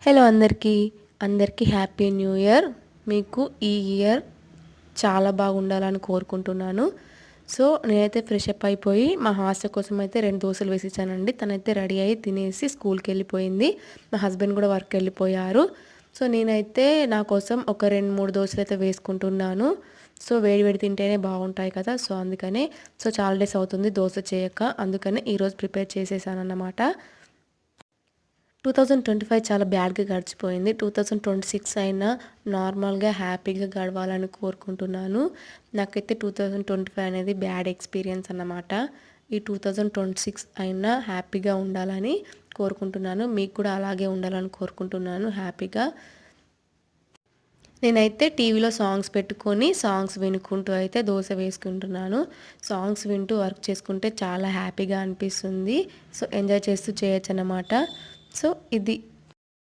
Hello అందరికీ అందరికీ happy new year. మీకు ఈ ఇయర్ చాలా బాగుండాలని కోరుకుంటున్నాను. సో నేనైతే ఫ్రెష్ అప్ అయిపోయి మా హాస్టల్ కోసం అయితే 2 దోసలు వేసిచ్చానండి. తనైతే రెడీ అయ్యి తినేసి స్కూల్కి వెళ్ళిపోయింది. మా హస్బెండ్ కూడా వర్క్ వెళ్ళిపోయారు. సో నేనైతే నా కోసం ఒక 2-3 దోసలు అయితే వేసుకుంటున్నాను. సో వేడి వేడి తింటేనే బాగుంటాయి కదా, సో అందుకనే. సో చాలా డేస్ అవుతుంది దోశ చేయక, అందుకనే ఈరోజు ప్రిపేర్ చేసేసాను అన్నమాట. 2025 చాలా బ్యాడ్గా గడిచిపోయింది. 2026 అయినా నార్మల్గా హ్యాపీగా గడవాలని కోరుకుంటున్నాను. నాకైతే 2025 అనేది బ్యాడ్ ఎక్స్పీరియన్స్ అన్నమాట. ఈ 2026 అయినా హ్యాపీగా ఉండాలని కోరుకుంటున్నాను. మీకు కూడా అలాగే ఉండాలని కోరుకుంటున్నాను హ్యాపీగా. నేనైతే టీవీలో సాంగ్స్ పెట్టుకొని సాంగ్స్ వినుకుంటూ అయితే దోశ వేసుకుంటున్నాను. సాంగ్స్ వింటూ వర్క్ చేసుకుంటే చాలా హ్యాపీగా అనిపిస్తుంది. సో ఎంజాయ్ చేస్తూ చేయొచ్చు అన్నమాట. సో ఇది